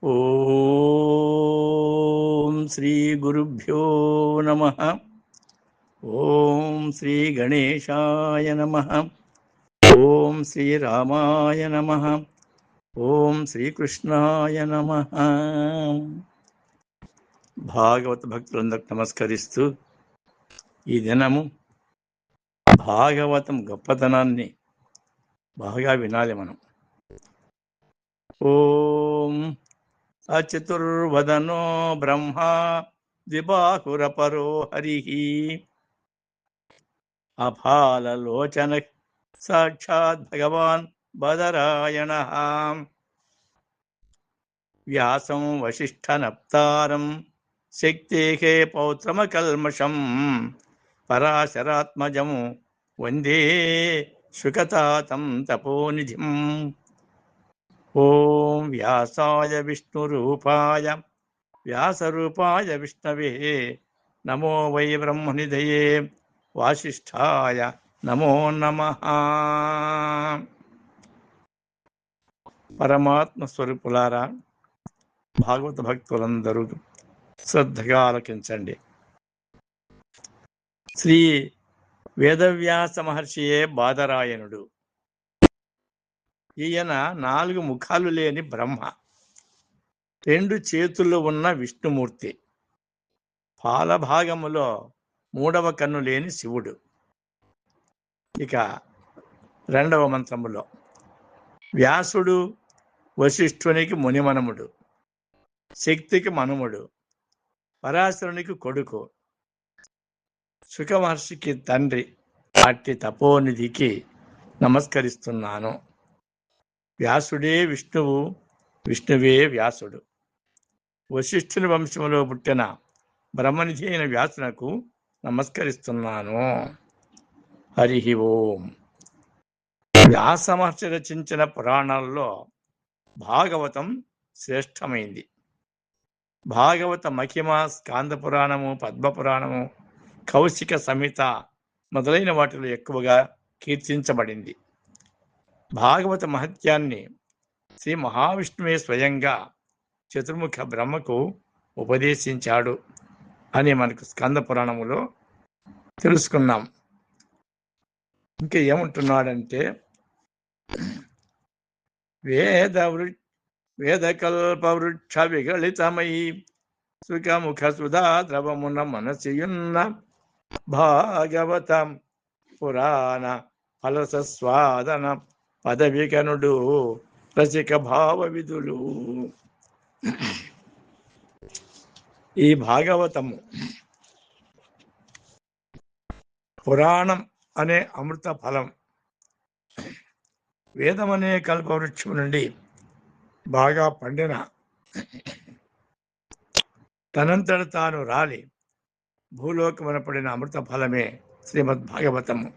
ఓం శ్రీ గురుభ్యో నమః. ఓం శ్రీ గణేశాయ నమః. ఓం శ్రీరామాయ నమః. ఓం శ్రీకృష్ణాయ నమః. భాగవత భక్తులందరికి నమస్కరిస్తూ ఈ దినము భాగవతం గొప్పతనాన్ని బాగా వినాలి మనం. ఓం అచతుర్వదనో బ్రహ్మ ద్విబాహురపరో హరిః అఫాలలోచన సాక్షాత్ భగవాన్ బదరాయణః వ్యాసం వసిష్ఠనప్తారం శక్తేః పౌత్రమకల్మషం పరాశరాత్మజం వందే శుకతాతం తపోనిధిం. ఓం వ్యాసాయ విష్ణురూపాయ వ్యాసరూపాయ విష్ణవే నమో వై బ్రహ్మనిధయే వాసిష్ఠాయ నమో నమః. పరమాత్మ స్వరూపులారా, భాగవత భక్తులందరూ శ్రద్ధగా ఆలకించండి. శ్రీ వేదవ్యాస మహర్షియే బాదరాయణుడు. ఈయన 4 ముఖాలు లేని బ్రహ్మ, 2 చేతులు ఉన్న విష్ణుమూర్తి, పాలభాగములో 3వ కన్ను లేని శివుడు. ఇక 2వ మంత్రములో వ్యాసుడు వశిష్ఠునికి మునిమనముడు, శక్తికి మనుముడు, పరాశరునికి కొడుకు, శుక మహర్షికి తండ్రి. అట్టి తపోనిధికి నమస్కరిస్తున్నాను. వ్యాసుడే విష్ణువు, విష్ణువే వ్యాసుడు. వశిష్ఠుని వంశంలో పుట్టిన బ్రహ్మనిధి అయిన వ్యాసునకు నమస్కరిస్తున్నాను. హరి ఓం. వ్యాస మహర్షి రచించిన పురాణాల్లో భాగవతం శ్రేష్టమైంది. భాగవత మహిమ స్కాంద పురాణము, పద్మపురాణము, కౌశిక సంహిత మొదలైన వాటిలో ఎక్కువగా కీర్తించబడింది. భాగవత మహత్యాన్ని శ్రీ మహావిష్ణువే స్వయంగా చతుర్ముఖ బ్రహ్మకు ఉపదేశించాడు అని మనకు స్కంద పురాణములో తెలుసుకున్నాం. ఇంకా ఏమంటున్నాడంటే, వేదకల్పవృక్ష విగళితమై సుఖముఖ సుధా ద్రవమున మనసియున్న భాగవతం పురాణ ఫలసస్వాదన పదవికనుడు రసిక భావ విధులు. ఈ భాగవతము పురాణం అనే అమృత ఫలం. వేదమనే కల్పవృక్షం నుండి బాగా పండిన తనంతట తాను రాలి భూలోకమున పడిన అమృత ఫలమే శ్రీమద్ భాగవతము.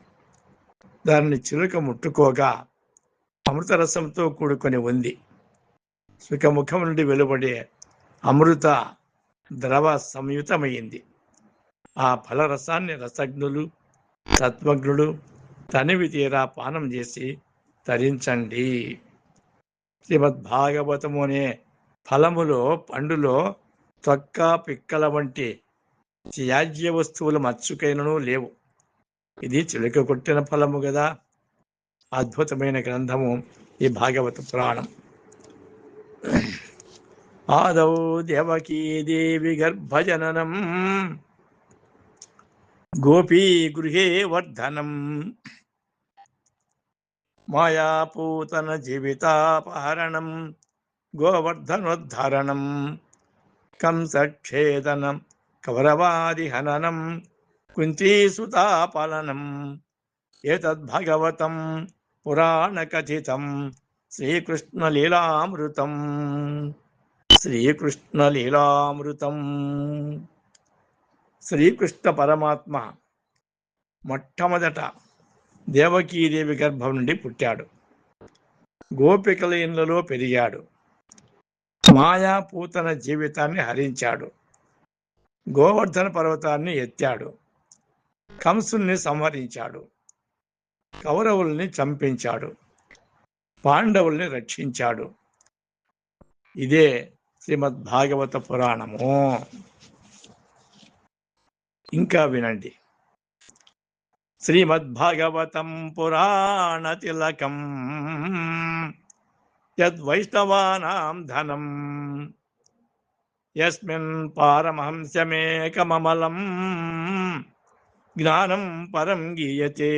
దానిని చిలుక ముట్టుకోగా అమృత రసంతో కూడుకొని ఉంది. సుఖముఖం నుండి వెలువడే అమృత ద్రవ సంయుతమైంది. ఆ ఫలరసాన్ని రసజ్ఞులు, తత్వజ్ఞులు తనివి తీరా పానం చేసి తరించండి. శ్రీమద్భాగవతము అనే ఫలములో, పండులో తొక్క, పిక్కల వంటి త్యాజ్య వస్తువులు మచ్చుకైనను లేవు. ఇది చిలుక కొట్టిన ఫలము కదా. అద్భుతమైన గ్రంథము ఈ భాగవత పురాణం. ఆదౌ దేవకీ దేవి గర్భజననం గోపీ గృహే వర్ధనం మాయాపూతన జీవితాపహరణం గోవర్ధనోద్ధరణం కంసక్షేదనం కౌరవాది హననం కుంతీసుతాపాలనం ఏతద్భగవతం పురాణకథితం శ్రీకృష్ణలీలామృతం. శ్రీకృష్ణలీలామృతం. శ్రీకృష్ణ పరమాత్మ మొట్టమొదట దేవకీదేవి గర్భం నుండి పుట్టాడు. గోపికల ఇళ్లలో పెరిగాడు. మాయాపూతన జీవితాన్ని హరించాడు. గోవర్ధన పర్వతాన్ని ఎత్తాడు. కంసుల్ని సంహరించాడు. కౌరవుల్ని చంపించాడు. పాండవుల్ని రక్షించాడు. ఇదే శ్రీమద్భాగవత పురాణము. ఇంకా వినండి. శ్రీమద్భాగవతం పురాణ తిలకం యద్వైష్ణవానాం ధనం యస్మిన్ పారమహంస్యమేకమమలం జ్ఞానం పరం గీయతే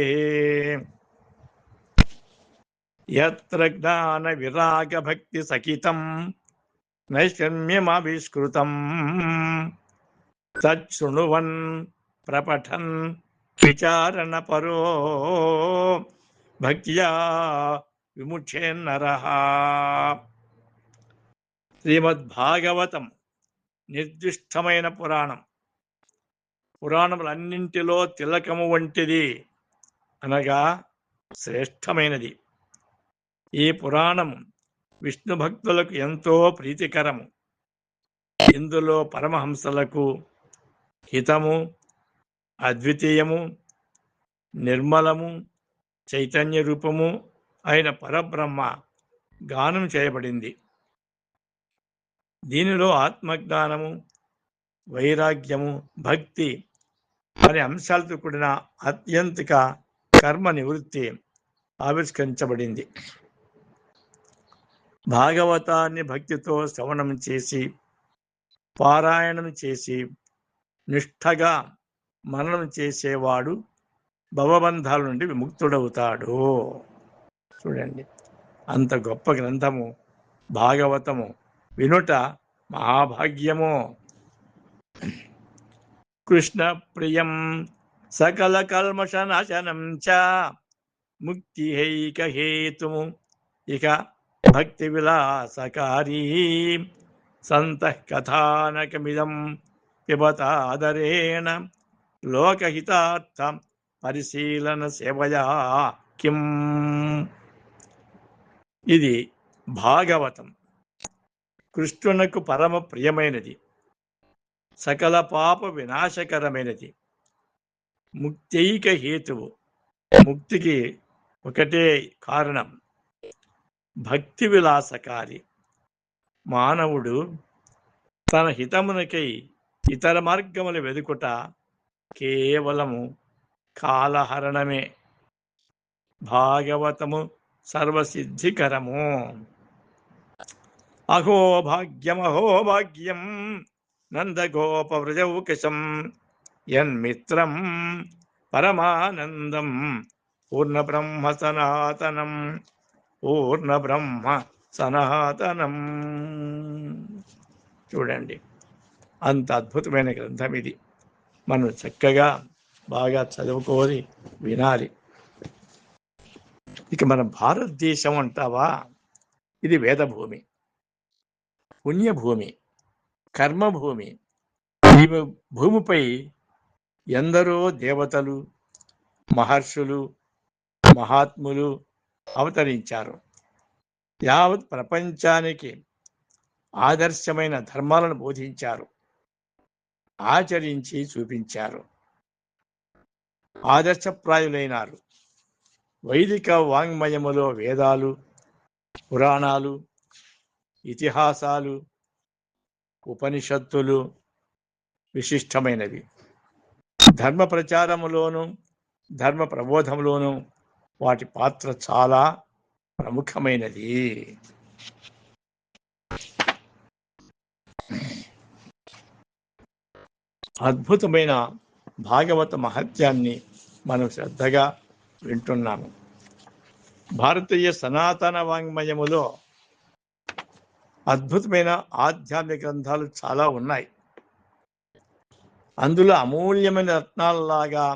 యత్ర జ్ఞాన విరాగ భక్తి సహితం నైష్కర్మ్యమవిష్కృతం తచ్ఛృణువన్ ప్రపఠన్ విచారణ పరో భక్త్యా విముచ్యేన్నరః. శ్రీమద్భాగవతం నిర్దిష్టమైన పురాణం. పురాణములన్నింటిలో తిలకము వంటిది, అనగా శ్రేష్టమైనది. ఈ పురాణం విష్ణు భక్తులకు ఎంతో ప్రీతికరము. ఇందులో పరమహంసలకు హితము, అద్వితీయము, నిర్మలము, చైతన్య రూపము అయిన పరబ్రహ్మ గానం చేయబడింది. దీనిలో ఆత్మజ్ఞానము, వైరాగ్యము, భక్తి అనే అంశాలతో కూడిన ఆత్యంతిక కర్మ నివృత్తి ఆవిష్కరించబడింది. భాగవతాన్ని భక్తితో శ్రవణం చేసి, పారాయణం చేసి, నిష్ఠగా మననం చేసేవాడు భవబంధాల నుండి విముక్తుడవుతాడు. చూడండి, అంత గొప్ప గ్రంథము భాగవతము. వినుట మహాభాగ్యము. కృష్ణ ప్రియం సకల కల్మషనాశనం చ ముక్తిహైకహేతుము ఇక భక్తి విలాసకారీ సంతః కథానకమిదం పిబతాదరేణ లోకహితార్థ పరిశీలన సేవయా కిం. ఇది భాగవతం. కృష్ణునకు పరమ ప్రియమైనది, సకల పాప వినాశకరమైనది, ముక్తైక హేతువు. ముక్తికి ఒకటే కారణం, భక్తి విలాసకారి. మానవుడు తన హితమునకై ఇతర మార్గములు వెదుకుట కేవలము కాలహరణమే. భాగవతము సర్వసిద్ధికరము. అహో భాగ్యం నందగోపవ్రజౌకశం యన్మిత్రం పరమానందం పూర్ణబ్రహ్మ సనాతనం. పూర్ణబ్రహ్మ సనాతనం. చూడండి, అంత అద్భుతమైన గ్రంథం ఇది. మనం చక్కగా బాగా చదువుకోవాలి, వినాలి. ఇక మన భారతదేశం అంటావా, ఇది వేదభూమి, పుణ్యభూమి, కర్మభూమి. ఈ భూమిపై ఎందరో దేవతలు, మహర్షులు, మహాత్ములు అవతరించారు. యావత్ ప్రపంచానికి ఆదర్శమైన ధర్మాలను బోధించారు, ఆచరించి చూపించారు, ఆదర్శప్రాయులైనారు. వైదిక వాంగ్మయములో వేదాలు, పురాణాలు, ఇతిహాసాలు, ఉపనిషత్తులు విశిష్టమైనవి. ధర్మ ప్రచారములోను, ధర్మ ప్రబోధములోను వాటి పాత్ర చాలా ప్రముఖమైనది. అద్భుతమైన భాగవత మహత్యాన్ని మనం శ్రద్ధగా వింటున్నాము. భారతీయ సనాతన వాంగ్మయములో అద్భుతమైన ఆధ్యాత్మిక గ్రంథాలు చాలా ఉన్నాయి. అందులో అమూల్యమైన రత్నాలలాగా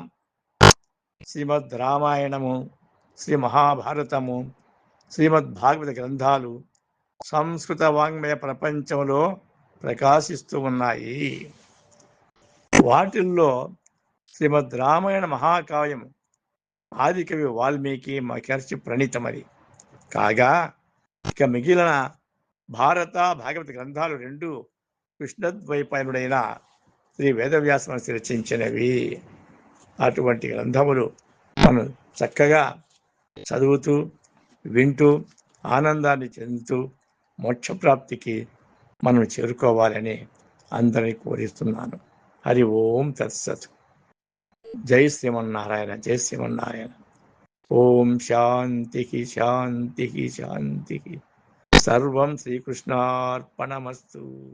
శ్రీమద్ రామాయణము, శ్రీ మహాభారతము, శ్రీమద్ భాగవత గ్రంథాలు సంస్కృత వాంగ్మయ ప్రపంచంలో ప్రకాశిస్తూ ఉన్నాయి. వాటిల్లో శ్రీమద్ రామాయణ మహాకావ్యం ఆదికవి వాల్మీకి మహర్షి ప్రణీతమది కాగా, ఇక మిగిలిన భారత భాగవత గ్రంథాలు రెండు కృష్ణద్వైపాయనుడైన శ్రీ వేదవ్యాస మహర్షి రచించినవి. అటువంటి గ్రంథములు మనం చక్కగా చదువుతూ, వింటూ, ఆనందాన్ని చెందుతూ మోక్షప్రాప్తికి మనం చేరుకోవాలని అందరినీ కోరిస్తున్నాను. హరి ఓం తత్సత్. జై శ్రీమన్నారాయణ, జై శ్రీమన్నారాయణ. ఓం శాంతికి శాంతికి శాంతికి. సర్వం శ్రీకృష్ణార్పణమస్తు.